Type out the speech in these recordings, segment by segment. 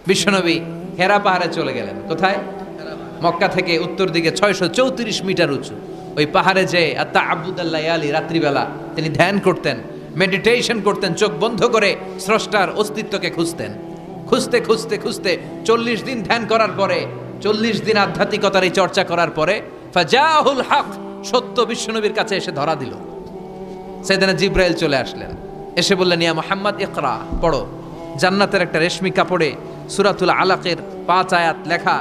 বিশ্বনবী হেরা পাহাড়ে চলে গেলেন। কোথায়? মক্কা থেকে উত্তর দিকে 634 মিটার উঁচু ওই পাহাড়ে যে তাআব্বুদাল্লাহ আলী রাত্রিবেলা তিনি ধ্যান করতেন, মেডিটেশন করতেন, চোখ বন্ধ করে স্রষ্টার অস্তিত্বকে খুঁজতেন। খুঁজতে খুঁজতে খুঁজতে 40 দিন ধ্যান করার পরে, 40 দিন আধ্যাত্মিকতার এই চর্চা করার পরে ফাজাহুল হক, সত্য বিশ্বনবীর কাছে এসে ধরা দিল। সাইয়েদনা জিব্রাইল চলে আসলেন, এসে বললেন, ইয়া মুহাম্মদ ইকরা, পড়ো। জান্নাতের একটা রেশমি কাপড়ে সূরাতুল আলাকের 5 আয়াত লেখা,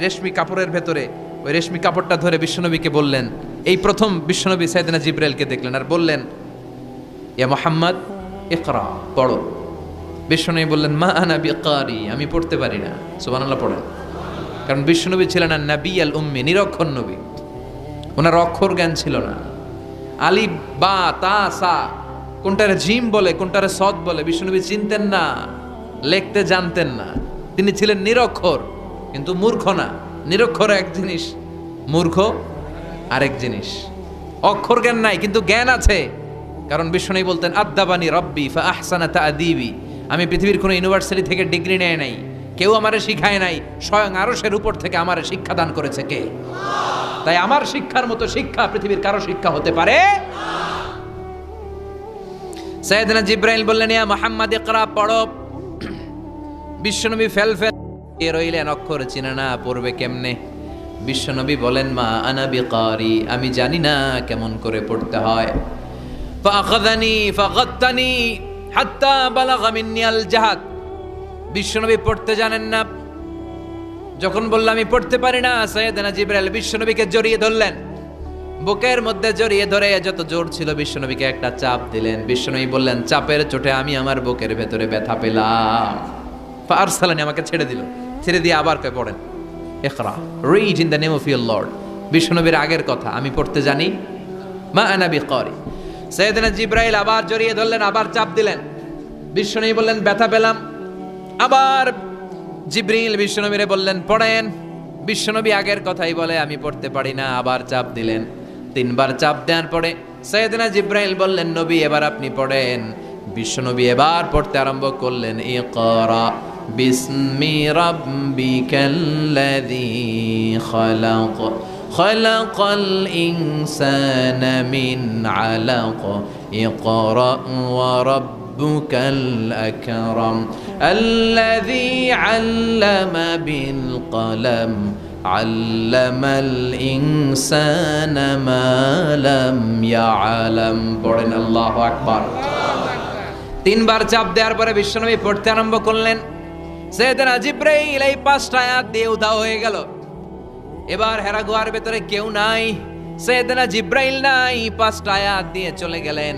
রেশমি কাপড়ের ভেতরে ওই রেশমি কাপড়টা ধরে বিশ্বনবীকে বললেন। এই প্রথম বিশ্বনবী সাইয়েদনা জিব্রাইলকে দেখলেন আর বললেন, ইয়া মুহাম্মদ ইকরা, পড়ো। বিশ্বনবী বললেন, মা আনা বিকারি, আমি পড়তে পারি না। সুবহানাল্লাহ পড়েন। কারণ বিশ্বনবী ছিলেন না নবী আল উম্মি, নিরক্ষর নবী, ওনার অক্ষর জ্ঞান ছিল না। আলিফ বা তা সা কোনটারে জিম বলে কোনটারে সদ বলে বিশ্বনবী চিনতেন না, লিখতে জানতেন না। তিনি ছিলেন নিরক্ষর, কিন্তু মূর্খ না। নিরক্ষর এক জিনিস, মূর্খ আরেক জিনিস। অক্ষর জ্ঞান নাই কিন্তু জ্ঞান আছে। কারণ বিশ্বনবী বলতেন, আদ্দাবানি রব্বি ফা আহসানা তাআদিবি, আমি পৃথিবীর কোনো ইউনিভার্সিটি থেকে ডিগ্রি নেয় নাই, কেউ আমারে শিখায় নাই, স্বয়ং আরশের উপর থেকে আমারে শিক্ষা দান করেছে কে? তাই আমার শিক্ষার মতো শিক্ষা পৃথিবীর কারো শিক্ষা হতে পারে। সাইয়েদনা জিব্রাইল বললেন, ইয়া মুহাম্মদ ইকরা, পড়ো। বিশ্বনবী ফেল রইলেন, অক্ষর চিনে না, পড়বে কেমনে? বিশ্বনবী বলেন, মা আনা বিকারি, আমি জানি না কেমন করে পড়তে হয়। ফাআখাযানি ফাগাত্তানি হাত্তা বালাগা মিন্নি আল জাহাদ। বিশ্বনবী পড়তে জানেন না। যখন বললাম আমি পড়তে পারি না, সাইয়েদনা জিব্রাইল বিশ্বনবীকে জড়িয়ে ধরলেন, বুকের মধ্যে জড়িয়ে ধরে যত জোর ছিল বিশ্বনবীকে একটা চাপ দিলেন। বিশ্বনবী বললেন, চাপের চোটে আমি আমার বুকের ভেতরে ব্যথা পেলাম। ফারসালানি, আমাকে ছেড়ে দিল। ছেড়ে দিয়ে আবার কয়, পড়েন, ইকরা, read in the name of your lord. বিশ্বনবীর আগের কথা, আমি পড়তে জানি, মা আনা বিকারি। সাইয়েদনা জিব্রাইল আবার জড়িয়ে ধরলেন, আবার চাপ দিলেন। বিশ্বনবী বললেন, ব্যথা পেলাম। আবার জিব্রাইল বিশ্বনবীরে বললেন, পড়েন। বিশ্বনবী আগের কথাই বলে, আমি পড়তে পারি না। আবার চাপ দিলেন। 3 বার চাপ দেওয়ার পরে সাইয়েদনা জিব্রাইল বললেন, নবী এবার আপনি পড়েন। বিশ্বনবী এবার পড়তে আরম্ভ করলেন, ইকরা বিসমি রাব্বিকাল্লাযী খালাক খালাকাল ইনসানা মিন আলাক ইকরা ওয়া রাব্বুকাল আকরাম আল্লাযী আল্লামা বিল কলম আল্লামাল ইনসানা মা লাম ইয়ালাম। পড়েন, আল্লাহু আকবার। 3 বার চাপ দেওয়ার পরে বিশ্বনবী পড়তে আরম্ভ করলেন। সাইয়েদনা জিব্রাইল এই 5টা আয়াত দিয়ে উধাও হয়ে গেল। এবার হেরা গুহার ভেতরে কেউ নাই, সাইয়েদনা জিব্রাইল নাই, 5টা আয়াত দিয়ে চলে গেলেন।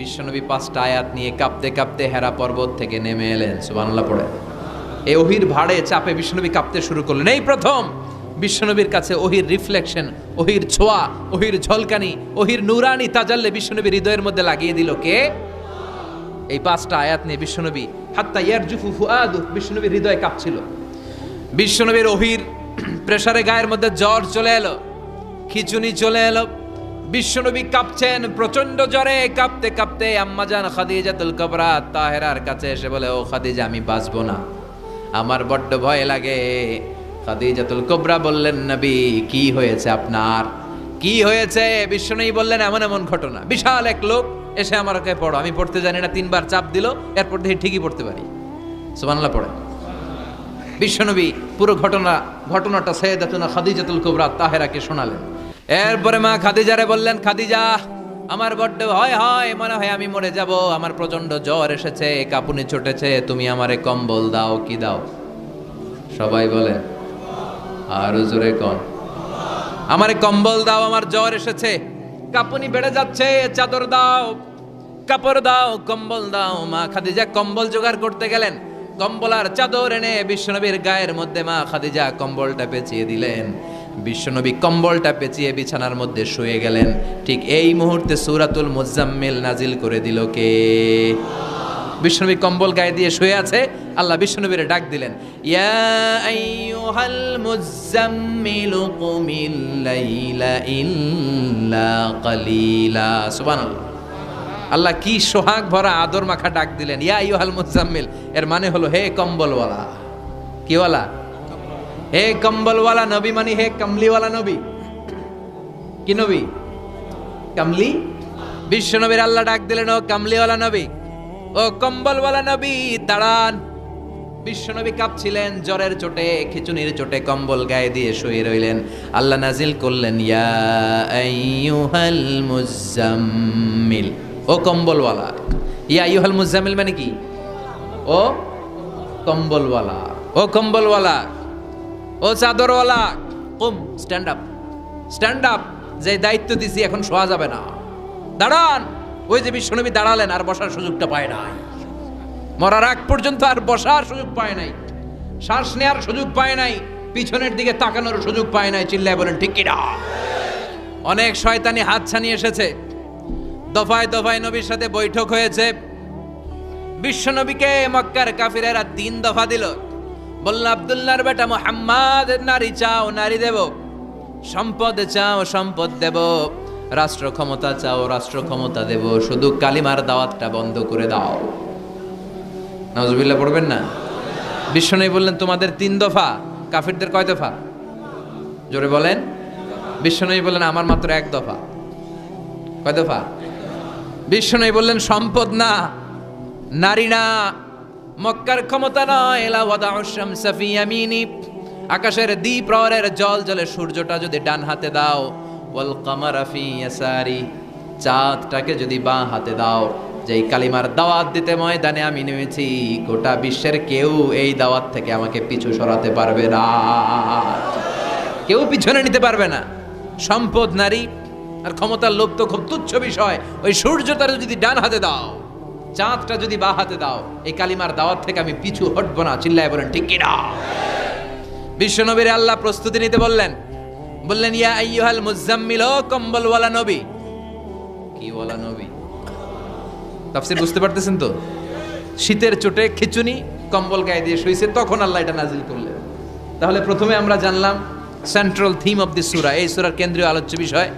বিশ্বনবী 5টা আয়াত নিয়ে কাঁপতে কাঁপতে হেরা পর্বত থেকে নেমে এলেন। সুবহানাল্লাহ পড়ে। এই ওহির ভাড়ে চাপে বিশ্বনবী কাঁপতে শুরু করলেন। এই প্রথম বিশ্বনবীর কাছে ওহির রিফ্লেকশন, ওহির ছোঁয়া, ওহির ঝলকানি, ওহির নুরানি তাজাল্লি বিশ্বনবীর হৃদয়ের মধ্যে লাগিয়ে দিল কে? এই 5টা আয়াত নিয়ে বিশ্বনবী হাত্তা ইয়ারজুফু ফুআদু, বিশ্বনবীর হৃদয় কাঁপছিল। বিশ্বনবীর ওহির প্রেসারে গায়ের মধ্যে জ্বর চলে এলো, খিচুনি চলে এলো। বিশ্বনবী কাঁপছেন প্রচন্ড জ্বরে। কাঁপতে কাঁপতে আম্মাজান খাদিজাতুল কুবরা তাহেরার কাছে এসে বলে, ও খাদিজা, আমি বাঁচবো না, আমার বড্ড ভয় লাগে। খাদিজাতুল কুবরা বললেন, নবী কি হয়েছে আপনার, কি হয়েছে? বিশ্বনবী বললেন, এমন এমন ঘটনা। বিশাল এক লোক এসে আমার কাছে পড়ো, আমি পড়তে জানি না, 3 বার চাপ দিল, এরপর দেখি ঠিকই পড়তে পারি। সুবহানাল্লাহ পড়ে। বিশ্বনবী পুরো ঘটনাটা সাইয়েদাতুনা খাদিজাতুল কুবরা তাহেরাকে শোনালেন। এরপরে মা খাদিজারে বললেন, খাদিজা, আমার বড্ড ভয় হয়, মনে হয় আমি মরে যাব, আমার প্রচন্ড জ্বর এসেছে, কাঁপুনি ছুটেছে, তুমি আমারে কম্বল দাও। কি দাও? সবাই বলে, আর জোরে কোন, আমারে কম্বল দাও, আমার জ্বর এসেছে, কাঁপুনি বেড়ে যাচ্ছে, চাদর দাও, কাপড় দাও, কম্বল দাও। মা খাদিজা কম্বল জোগাড় করতে গেলেন। কম্বল আর চাদর এনে বিশ্বনবীর গায়ের মধ্যে মা খাদিজা কম্বলটা পেঁচিয়ে দিলেন। বিশ্বনবী কম্বলটা পেঁচিয়ে বিছানার মধ্যে শুয়ে গেলেন। ঠিক এই মুহূর্তে সূরাতুল মুজাম্মিল নাজিল করে দিল কে? বিশ্বনবী কম্বল গায়ে দিয়ে শুয়ে আছে, আল্লাহ বিশ্বনবীরে ডাক দিলেন, ইয়া আইয়ুহাল মুজাম্মিলু কুমিল লাইলা ইল্লা কালিলা। সুবহানাল্লাহ। আল্লাহ কি সোহাগ ভরা আদর মাখা ডাক দিলেন, ইয়া আইয়ুহাল মুজাম্মিল। এর মানে হলো, হে কম্বলওয়ালা, কিওয়ালা? হে কম্বলওয়ালা নবী মানে হে কমলিওয়ালা নবী। কি নবী? কমলি। বিশ্ব নবীর আল্লাহ ডাক দিলেন, ও কমলিওয়ালা নবী, ও কম্বলওয়ালা নবী, দাঁড়ান। বিশ্ব নবী কাঁপছিলেন জ্বরের চোটে, খিচুনির চোটে কম্বল গায়ে দিয়ে শুয়ে রইলেন। আল্লাহ নাজিল করলেন, ইয়া আইয়ুহাল মুজাম্মিল, ও কম্বলওয়ালা। ইয়া আইয়ুহাল মুজাম্মিল মানে কি? ও কম্বলওয়ালা, ও কম্বলওয়ালা, ও চাদরওয়ালা, কুম, স্ট্যান্ড আপ, স্ট্যান্ড আপ। যে দায়িত্ব দিছি এখন শোয়া যাবে না, দাঁড়ান। ওই যে বিশ্বনবী দাঁড়ালেন, আর বসার সুযোগটা পায় নাই। মরার আগ পর্যন্ত আর বসার সুযোগ পায় নাই, শ্বাস নেওয়ার সুযোগ পায় নাই, পিছনের দিকে তাকানোর সুযোগ পায় নাই। চিল্লায় বলেন ঠিক কিনা? অনেক শয়তানি হাত ছানিয়ে এসেছে, দফায় দফায় নবীর সাথে বৈঠক হয়েছে। বিশ্বনবীকে মক্কার কাফিরেরা 3 দফা দিল। বলল, আব্দুল্লাহর বেটা মুহাম্মদ, নারী চাও নারী দেব, সম্পদ চাও সম্পদ দেব, রাষ্ট্র ক্ষমতা চাও রাষ্ট্র ক্ষমতা দেব, শুধু কালিমার দাওয়াতটা বন্ধ করে দাও। নাউজুবিল্লাহ পড়বেন না? বিশ্বনবী বললেন, তোমাদের 3 দফা, কাফিরদের কয় দফা? জোরে বলেন। বিশ্বনবী বললেন, আমার মাত্র 1 দফা। কয় দফা? বিশ্বনবী বললেন, সম্পদ না, নারী না, মক্কার ক্ষমতা নয়। লা ওয়াদাউ শামসা ফি ইয়ামিনি, আকাশের দ্বিপ্রহরের জল জলে সূর্যটা যদি ডান হাতে দাও, ওয়াল কামারা ফি ইয়াসারি, চাঁদটাকে যদি বাঁ হাতে দাও। যেই কালিমার দাওয়াত দিতে ময়দানে আমি নেমেছি, গোটা বিশ্বের কেউ এই দাওয়াত থেকে আমাকে পিছু সরাতে পারবে না, কেউ পিছনে নিতে পারবে না। সম্পদ, নারী আর ক্ষমতার লোভ তো খুব তুচ্ছ বিষয়। ওই সূর্যটা যদি ডান হাতে দাও, চাঁদটা যদি বাঁ হাতে দাও, এই কালিমার দাওয়াত থেকে আমি পিছু হটবো না। চিল্লায় বলেন ঠিক কিনা? বিশ্বনবীর আল্লাহ প্রস্তুতি নিতে বললেন। বললেন, ইয়া আইয়ুহাল মুজাম্মিল, ও কম্বলওয়ালা নবী। কি ওয়ালা নবী? তাফসীর বুঝতে পারতেছেন তো? শীতের চোটে খিচুনি, কম্বল গায়ে দিয়ে শুয়েছে, তখন আল্লাহ এটা নাজিল করলেন। তাহলে প্রথমে আমরা জানলাম সেন্ট্রাল থিম অফ দিস সূরা, এই সূরার কেন্দ্রীয় আলোচ্য বিষয়।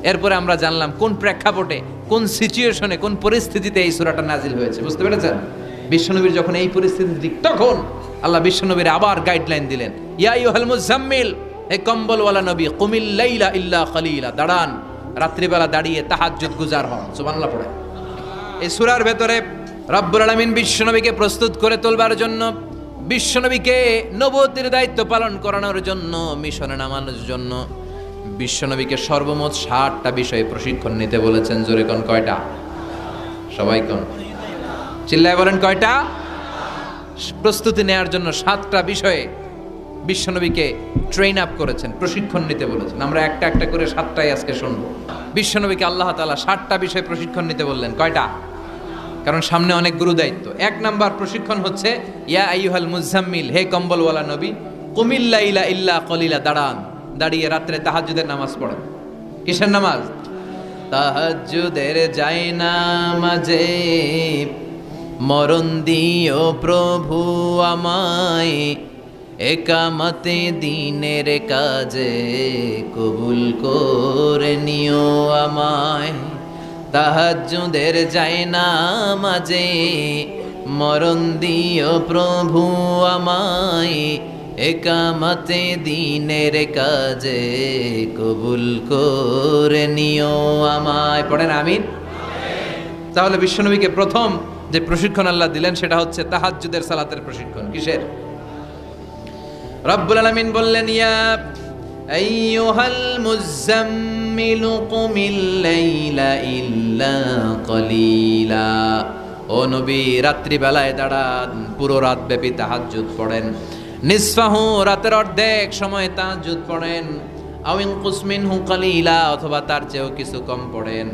এরপরে আমরা জানলাম কোন প্রেক্ষাপটে, কোন সিচুয়েশনে, কোন পরিস্থিতিতে এই সূরাটা নাজিল হয়েছে। বুঝতে পেরেছেন? বিশ্বনবীর যখন এই পরিস্থিতি, তখন আল্লাহ বিশ্বনবীর আবার গাইডলাইন দিলেন, ইয়া আইয়ুহাল মুজাম্মিল, হে কম্বলওয়ালা নবী, কুমিল লাইলা ইল্লা কলিলা, দাঁড়ান, রাত্রিবেলা দাঁড়িয়ে তাহাজ্জুদ গুজার হন। সুবহানাল্লাহ পড়ে। এই সূরার ভেতরে রব্বুল আলামিন বিশ্বনবীকে প্রস্তুত করে তোলবার জন্য, বিশ্বনবীকে নবুয়তের দায়িত্ব পালন করানোর জন্য, মিশনে নামানোর জন্য বিশ্বনবীকে সর্বমোট 60টা বিষয়ে প্রশিক্ষণ নিতে বলেছেন। জোরে কোন কয়টা? সবাই কোন? চিল্লায় বলেন কয়টা? প্রস্তুতি নেওয়ার জন্য 7টা বিষয়ে বিশ্বনবীকে ট্রেন আপ করেছেন, প্রশিক্ষণ নিতে বলেছেন। আমরা একটা একটা করে 7টাই আজকে শুনব। বিশ্বনবীকে আল্লাহ তাআলা 7টা বিষয়ে প্রশিক্ষণ নিতে বললেন। কয়টা? কারণ সামনে অনেক গুরু দায়িত্ব। 1 নাম্বার প্রশিক্ষণ হচ্ছে, ইয়া আইয়ুহাল মুজাম্মিল, হে কম্বলওয়ালা নবী, কুমিল লাইলা ইল্লা কলিলা, দাঁড়ান, দাঁড়িয়ে রাত্রে তাহাজ্জুদের নামাজ পড়েন। কিসের নামাজ? তাহাজ্জুদের যাই নামাজে মরণ দিও প্রভু আমায়, একামতে দিনের কাজে কবুল করে নিও আমায়। তাহাজ্জুদের যাই নামাজে মরণ দিও প্রভু আমায়, একামতে দিনের কাজে কবুল করে নিও আমায়। পড়েন আমিন। তাহলে বিশ্বনবীকে প্রথম যে প্রশিক্ষণ আল্লাহ দিলেন সেটা হচ্ছে তাহাজ্জুদের সালাতের প্রশিক্ষণ। কিসের? রব্বুল আলামিন বললেন, ইয়া আইয়ুহাল মুজাম্মিল কুমিল লাইলা ইল্লা কলিলা, ও নবী রাত্রিবেলায় দাঁড়ান, পুরো রাত ব্যাপী তাহাজ্জুদ পড়েন। নিসফাহু, রাতের অর্ধেক সময় তাহাজ্জুদ পড়েন। আও ইনকুস মিনহু কলিলা, অথবা তার চেয়েও কিছু কম পড়েন।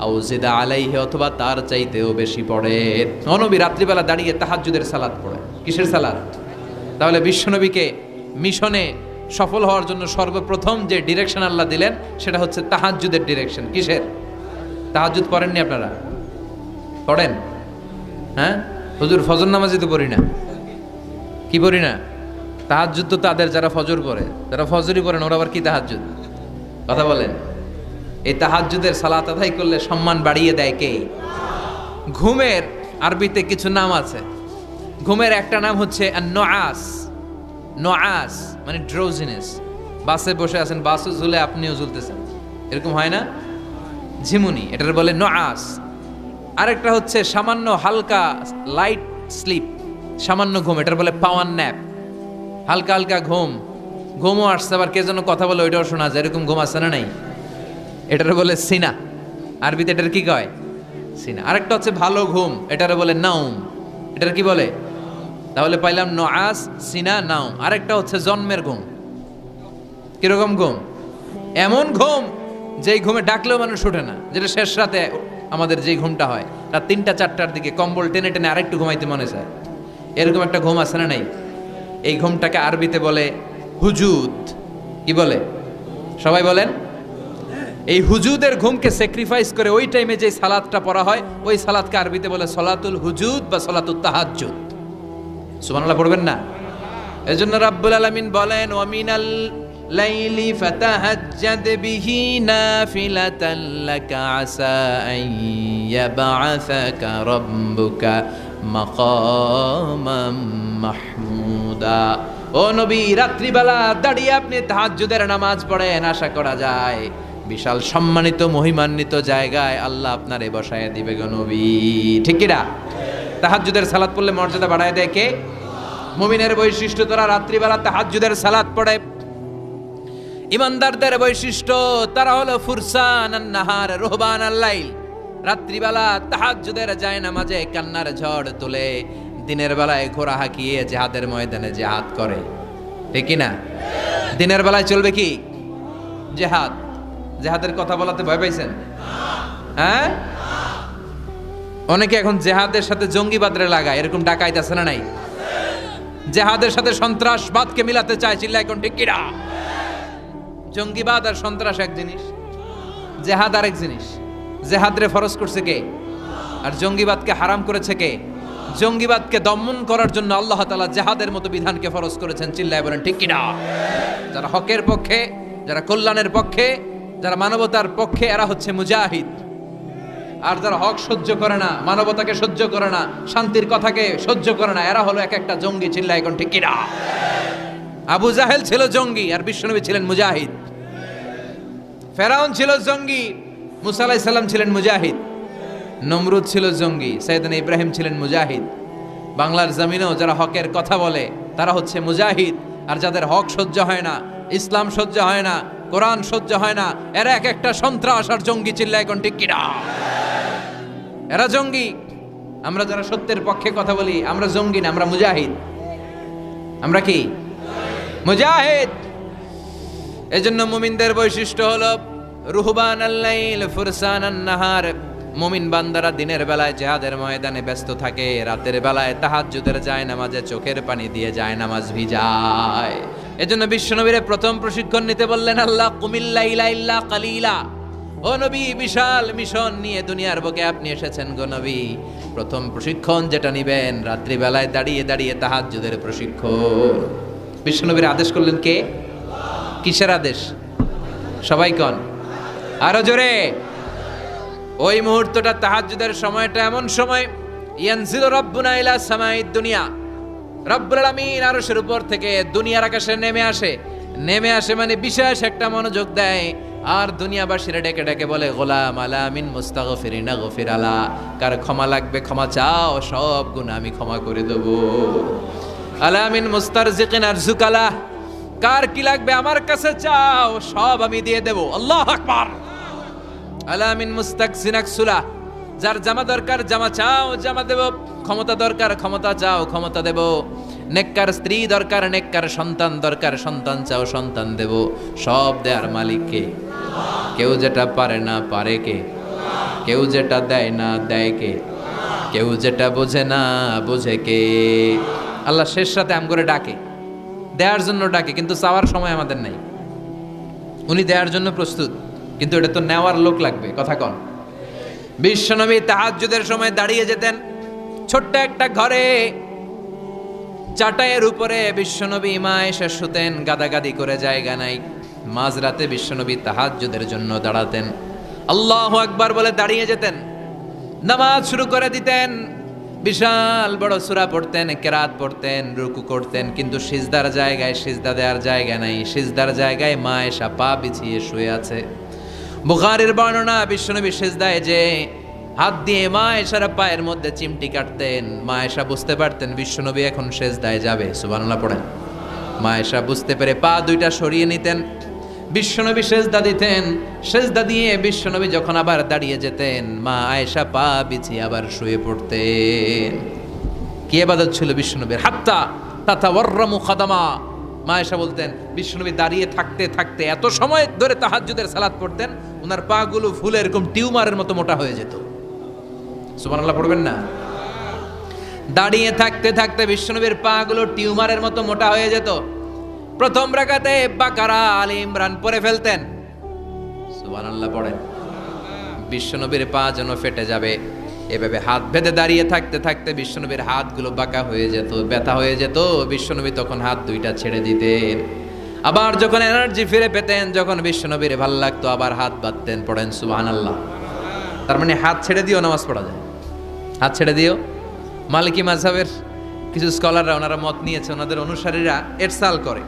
আও জিদা আলাইহি, অথবা তার চাইতেও বেশি পড়েন। ও নবী রাত্রিবেলা দাঁড়িয়ে তাহাজ্জুদের সালাত পড়েন। কিসের সালাত? তাহলে বিশ্বনবীকে মিশনে সফল হওয়ার জন্য সর্বপ্রথম যে ডিরেকশন আল্লাহ দিলেন সেটা হচ্ছে তাহাজ্জুদের ডিরেকশন। কিসের? তাহাজ্জুদ পড়েননি আপনারা? পড়েন? হ্যাঁ হুজুর, ফজর নামাজই তো পড়ি না। কি পড়ি না? তাহাজ্জুদ তো তাদের যারা ফজর পড়ে, যারা ফজরই পড়েন, ওরা আবার কি তাহাজ্জুদ? কথা বলেন। এই তাহাজ্জুদের সালাত আদায় করলে সম্মান বাড়িয়ে দেয় কে? ঘুমের আরবিতে কিছু নাম আছে। ঘুমের একটা নাম হচ্ছে আন-নুআস। নোয়াস মানে ড্রোজিনেস, বাসে বসে আছেন, বাসও ঝুলে আপনিও ঝুলতেছেন, এরকম হয় না? ঝিমুনি, এটার বলে নোয়াস। আরেকটা হচ্ছে সামান্য হালকা লাইট স্লিপ, সামান্য ঘুম, এটার বলে পাওয়ার ন্যাপ। হালকা হালকা ঘুমও আসছে, আবার কে যেন কথা বলে ওইটাও শোনা যায়, এরকম ঘুম আসছে না নাই, এটার বলে সিনা। আরবিতে এটার কি কয়? সিনা। আরেকটা হচ্ছে ভালো ঘুম, এটার বলে নাউম। এটার কি বলে? তাহলে পাইলাম নোয়াস, সিনা, নাউম। আরেকটা হচ্ছে জন্মের ঘুম। কিরকম ঘুম? এমন ঘুম যেই ঘুমে ডাকলেও মানুষ ওঠে না, যেটা শেষ রাতে আমাদের যেই ঘুমটা হয়, রাত 3টা-4টার দিকে কম্বল টেনে টেনে আরেকটু ঘুমাইতে মনে চায়, এরকম একটা ঘুম আছে না নাই? এই ঘুমটাকে আরবিতে বলে হুজুদ। কি বলে? সবাই বলেন। এই হুজুদের ঘুমকে স্যাক্রিফাইস করে ওই টাইমে যে সালাতটা পড়া হয়, ওই সালাতকে আরবিতে বলে সলাতুল হুজুদ বা সলাতুত তাহাজ্জুদ। সুবহানাল্লাহ পড়বেন না? এজন্য রাব্বুল আলামিন বলেন, ওয়া মিনাল লাইলি ফাতাহাজ্জাদ বিহি নাফিলাতান লাকা আসা আন ইয়াবআসাকা রাব্বুকা মাকামাম মাহমুদা। ও নবী, রাত্রিবেলা দাঁড়িয়ে আপনি তাহাজ্জুদের নামাজ পড়েন, আশা করা যায় বিশাল সম্মানিত মহিমান্বিত জায়গায় আল্লাহ আপনারে বসায় দিবে গো নবী। ঠিক কি না? তাহাজ্জুদের সালাত পড়লে মর্যাদা বাড়ায় দেয় কে? মুমিনের বৈশিষ্ট্য, তারা রাত্রিবেলা তাহাজ্জুদের সালাত পড়ে। ইমানদারদের বৈশিষ্ট্য, তারা হলো ফুরসান আন-নাহার রুহবান আল-লাইল। রাত্রিবেলা তাহাজ্জুদের যায় নামাজে কান্নার ঝড় তুলে, দিনের বেলায় ঘোড়া হাঁকিয়ে জিহাদের ময়দানে জিহাদ করে। ঠিক কি না? দিনের বেলায় চলবে কি? জিহাদ। জিহাদের কথা বলাতে ভয় পাইছেন? হ্যাঁ, অনেকে এখন জিহাদের সাথে জঙ্গিবাদরে লাগায়, এরকম ডাকাইত আছে না নাই? জিহাদের সাথে সন্ত্রাসবাদকে মিলাতে চায়, চিল্লা এখন ঠিক কিনা? জঙ্গিবাদ আর সন্ত্রাস এক জিনিস, জিহাদ আরেক জিনিস। জিহাদরে ফরজ করছে কে? আর জঙ্গিবাদকে হারাম করেছে কে? জঙ্গিবাদকে দমন করার জন্য আল্লাহ তাআলা জিহাদের মতো বিধানকে ফরজ করেছেন, চিল্লায় বলেন ঠিক কিনা? যারা হকের পক্ষে, যারা কল্যাণের পক্ষে, যারা মানবতার পক্ষে, এরা হচ্ছে মুজাহিদ। আর যারা হক সহ্য করে না, মানবতাকে সহ্য করে না, শান্তির কথাকে সহ্য করে না, এরা হলো এক একটা জঙ্গি, চিল্লায় এখন ঠিক কিনা? আবু জাহেল ছিল জঙ্গি আর বিশ্বনবী ছিলেন মুজাহিদ। ফেরাউন ছিল জঙ্গি, মুসা আলাইহিস সালাম ছিলেন মুজাহিদ। নমরুদ ছিল জঙ্গি, সাইয়েদনা ইব্রাহিম ছিলেন মুজাহিদ। বাংলার জমিনেও যারা হকের কথা বলে তারা হচ্ছে মুজাহিদ। আর যাদের হক সহ্য হয় না, ইসলাম সহ্য হয় না, কোরআন সহ্য হয় না, এরা এক একটা সন্ত্রাস আর জঙ্গি, চিল্লায় এখন ঠিক কিনা? এরা জঙ্গি। আমরা যারা সত্যের পক্ষে কথা বলি, আমরা জঙ্গি না, আমরা মুজাহিদ। আমরা কি? মুজাহিদ। এজন্য মুমিনদের বৈশিষ্ট্য হলো রুহবান আল-লাইল ফুরসান আন-নাহার। মুমিন বান্দারা দিনের বেলায় জিহাদের ময়দানে ব্যস্ত থাকে, রাতের বেলায় তাহাজ্জুদের যায় নামাজে চোখের পানি দিয়ে যায় নামাজ ভিজায়। এজন্য বিশ্বনবীর প্রথম প্রশিক্ষণ নিতে বললেন আল্লাহ, কুমিল লাইলা ইল্লা কালিলা। ও নবী, বিশাল মিশন নিয়ে দুনিয়ার বুকে আপনি এসেছেন গো নবী। প্রথম প্রশিক্ষণ যেটা নিবেন, রাত্রি বেলায় দাঁড়িয়ে দাঁড়িয়ে তাহাজ্জুদের প্রশিক্ষণ। বিশ্বনবীর আদেশ করলেন কে? কিসের আদেশ? সবাই কন আরো জোরে। ওই মুহূর্তটা তাহাজ্জুদের সময়টা এমন সময়, ইয়ানজিলু রাব্বুনা ইলা সামাইদ দুনিয়া, রব্বুল আলামিন আরশের উপর থেকে দুনিয়ার আকাশে নেমে আসে। নেমে আসে মানে বিশেষ একটা মনোযোগ দেয়, আর দুনিয়াবাসীরা ডেকে ডেকে বলে, গোলাম আলা মিন মুস্তাগফিরিনা গফির আলা। কার ক্ষমা লাগবে ক্ষমা চাও, সব গুনাহ আমি ক্ষমা করে দেব। আলা মিন মুস্তারজিকিন আরজুকালা। কার কি লাগবে আমার কাছে চাও, সব আমি দিয়ে দেব। আল্লাহু আকবার। আলা মিন মুস্তাকসিনাক সুলা। যার জামা দরকার জামা চাও, জামা দেব। ক্ষমতা দরকার ক্ষমতা চাও, ক্ষমতা দেব। নেককার স্ত্রী দরকার, নেককার সন্তান দরকার, সন্তান চাও, সন্তান দেব। সব দেয়ার মালিক কে? কেউ যেটা পারে না পারে কে? কেউ যেটা দেয় না দেয় কে? কেউ যেটা বোঝে না বোঝে কে? আল্লাহ শেষ রাতে আম করে ডাকে, দেওয়ার জন্য ডাকে, কিন্তু চাওয়ার সময় আমাদের নাই। উনি দেওয়ার জন্য প্রস্তুত, কিন্তু এটা তো নেওয়ার লোক লাগবে। কথা কন। বিশ্বনবী তাহাজ্জুদের সময় দাঁড়িয়ে যেতেন ছোট্ট একটা ঘরে, চাটাইয়ের উপরে বিশ্বনবী মা এসে শুতেন, গাদাগাদি করে জায়গা নাই। মাঝরাতে বিশ্বনবী তাহাজ্জুদের জন্য দাঁড়াতেন, আল্লাহু আকবার বলে দাঁড়িয়ে যেতেন, নামাজ শুরু করে দিতেন। বিশাল বড় সূরা পড়তেন, কেরাত পড়তেন, রুকু করতেন, কিন্তু সিজদার জায়গায় সিজদা দেওয়ার জায়গা নাই। সিজদার জায়গায় মা আয়েশা পা বিছিয়ে শুয়ে আছে। বুখারীর বর্ণনা, বিশ্বনবী সিজদায় যে হাত দিয়ে মা আয়েশার পায়ের মধ্যে চিমটি কাটতেন, মা আয়েশা বুঝতে পারতেন বিশ্বনবী এখন সিজদায় যাবে। সুবহানাল্লাহ পড়েন। মা আয়েশা বুঝতে পেরে পা দুইটা সরিয়ে নিতেন, বিশ্বনবী সেজদা দিতেন। সেজদা দিয়ে বিশ্বনবী যখন আবার দাঁড়িয়ে যেতেন, মা আয়েশা পা বিছিয়ে আবার শুয়ে পড়তেন। কি ইবাদত ছিল বিশ্বনবীর! হাত্তা তাতাওয়াররামু খাদামা। মা আয়েশা বলতেন বিশ্বনবী দাঁড়িয়ে থাকতে থাকতে এত সময় ধরে তাহাজ্জুদের সালাত পড়তেন, ওনার পা গুলো ফুলে এরকম টিউমারের মতো মোটা হয়ে যেত। সুবহানাল্লাহ পড়বেন না? দাঁড়িয়ে থাকতে থাকতে বিশ্বনবীর পা গুলো টিউমারের মতো মোটা হয়ে যেত। প্রথম রাকাতে বাকারা, আলে ইমরান পড়ে ফেলতেন। সুবহানাল্লাহ পড়েন। বিশ্বনবীর পা যেন ফেটে যাবে, এভাবে হাত বেঁধে দাঁড়িয়ে থাকতে থাকতে বিশ্বনবীর হাতগুলো বাঁকা হয়ে যেত, ব্যথা হয়ে যেত। বিশ্বনবী তখন হাত দুইটা ছেড়ে দিতেন। আবার যখন এনার্জি ফিরে পেতেন, যখন বিশ্বনবীর ভাল লাগতো, আবার হাত বাঁধতেন। পড়েন সুবহানাল্লাহ। তার মানে হাত ছেড়ে দিও নামাজ পড়া যায়। হাত ছেড়ে দিও। মালিকি মাযহাবের কিছু স্কলাররা ওনারা মত নিয়েছে, ওনাদের অনুসারীরা এরসাল করে।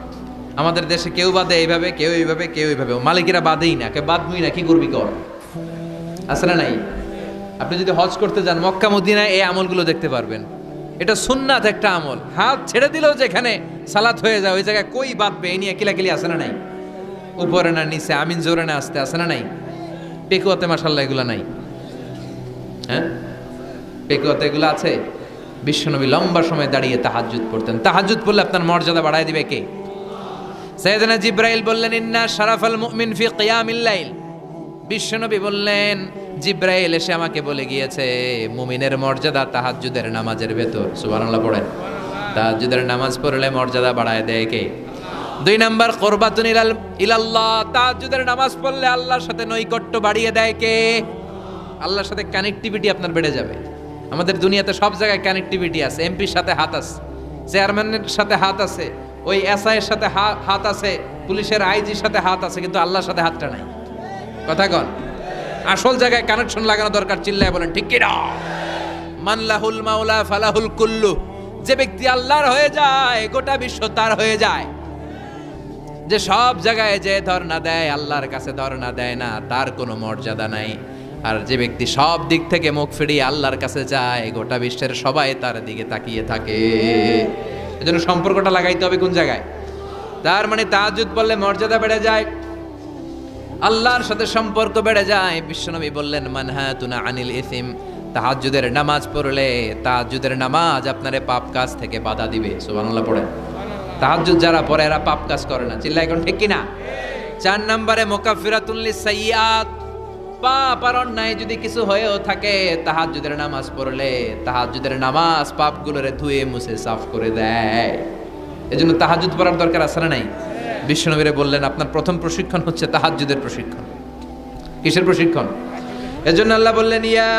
আমাদের দেশে কেউ বাদে এইভাবে, কেউ এইভাবে, কেউ এইভাবে। মালিকিরা বাদেই না, কে বাদমুই না, কি করবি কর। আছে না নাই? আপনি যদি হজ করতে যান মক্কা মদিনায়, এই আমলগুলো দেখতে পারবেন। এটা সুন্নাত একটা আমল। হাত ছেড়ে দিলেও যেখানে সালাত হয়ে যায় ওই জায়গায় কই বাঁধবে, এই নিয়ে কিলাকিলি আছে না নাই? উপরে না নিচে, আমিন জোরে না আসতে, আছে না নাই? পেকুয়াতে মাশাআল্লাহ এগুলো নাই। হ্যাঁ, পেকুয়াতে এগুলো আছে। বিশ্বনবী লম্বা সময় দাঁড়িয়ে তাহাজ্জুদ পড়তেন। তাহাজ্জুদ পড়লে আপনার মর্যাদা বাড়ায় দিবে কে? সাইয়েদনা জিব্রাইল বললেন ইন্না শারাফাল মুমিন ফি কিয়ামিল লাইল। বিশ্বনবী বললেন জিব্রাইল এসে আমাকে বলে গিয়েছে মুমিনের মর্যাদা তাহাজ্জুদের নামাজের ভেতর। সুবহানাল্লাহ পড়েন। তাহাজ্জুদের নামাজ পড়লে মর্যাদা বাড়ায় দেয় কে? 2 নাম্বার কুরবাতুন ইলাল্লাহ। তাহাজ্জুদের নামাজ পড়লে আল্লাহর সাথে নৈকট্য বাড়িয়ে দেয় কে? আল্লাহর সাথে কানেক্টিভিটি আপনার বেড়ে যাবে। আমাদের দুনিয়াতে সব জায়গায় কানেক্টিভিটি আছে। এমপির সাথে হাত আছে, চেয়ারম্যানের সাথে হাত আছে, ওই এসআইয়ের সাথে হাত আছে, পুলিশের আইজির সাথে হাত আছে, কিন্তু আল্লাহর সাথে হাতটা নাই। কথা কন। আসল জায়গায় কানেকশন লাগানো দরকার। চিল্লায় বলেন ঠিক কি না? মান লাহুল মাওলা ফালাহুল কুল্লু। যে ব্যক্তি আল্লাহর হয়ে যায় গোটা বিশ্ব তার হয়ে যায়। যে সব জায়গায় যে ধর্ণা দেয় আল্লাহর কাছে ধর্ণা দেয় না, তার কোনো মর্যাদা নাই। আর যে ব্যক্তি সব দিক থেকে মুখ ফিরিয়ে আল্লাহর কাছে যায়, গোটা বিশ্বের সবাই তার দিকে তাকিয়ে থাকে। এজন্য সম্পর্কটা লাগাইতে হবে কোন জায়গায়? তার মানে তাহাজ্জুদ পড়লে মর্যাদা বেড়ে যায়, আল্লাহর সাথে সম্পর্ক বেড়ে যায়। বিশ্বনবী বললেন মানহাতুনা আনিল ইসিম। তাহাজ্জুদের নামাজ পড়লে তাহাজ্জুদের নামাজ আপনারে পাপ কাজ থেকে বাধা দিবে। সুবহানাল্লাহ পড়েন। তাহাজ্জুদ যারা পড়ে এরা পাপ কাজ করে না। চিল্লায় এখন ঠিক কিনা? 4 নম্বরে মুকাফফিরাতুন লিসাইয়্যাত। পাপ আর অন্যায় যদি কিছু হয়েও থাকে, তাহাজ্জুদের নামাজ পড়লে তাহাজ্জুদের নামাজ পাপগুলোরে ধুয়ে মুছে সাফ করে দেয়। এজন্য তাহাজ্জুদ পড়ার দরকার আছে না নাই? বিশ্বনবীরে বললেন আপনার প্রথম প্রশিক্ষণ হচ্ছে তাহাজ্জুদের প্রশিক্ষণ। কিসের প্রশিক্ষণ? এজন্য আল্লাহ বললেন ইয়া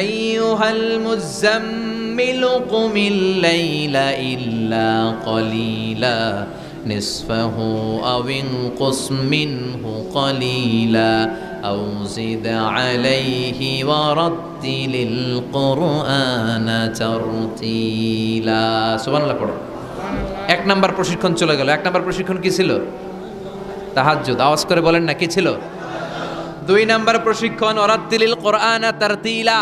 আইয়ুহাল মুযাম্মিলু কুমিল লাইলা ইল্লা ক্বালিলা নিসফাহু আও ইনকুস মিনহু ক্বালিলা আও জিদ আলাইহি ওয়া রাত্তিলিল কুরআনা তারতিলা। সুবহানাল্লাহ পড়ো। 1 নাম্বার প্রশিক্ষণ চলে গেল। 1 নাম্বার প্রশিক্ষণ কি ছিল? তাহাজ্জুদ। আওয়াজ করে বলেন না কি ছিল? 2 নাম্বার প্রশিক্ষণ ওয়ারাত্তিলিল কুরআনা তারতিলা।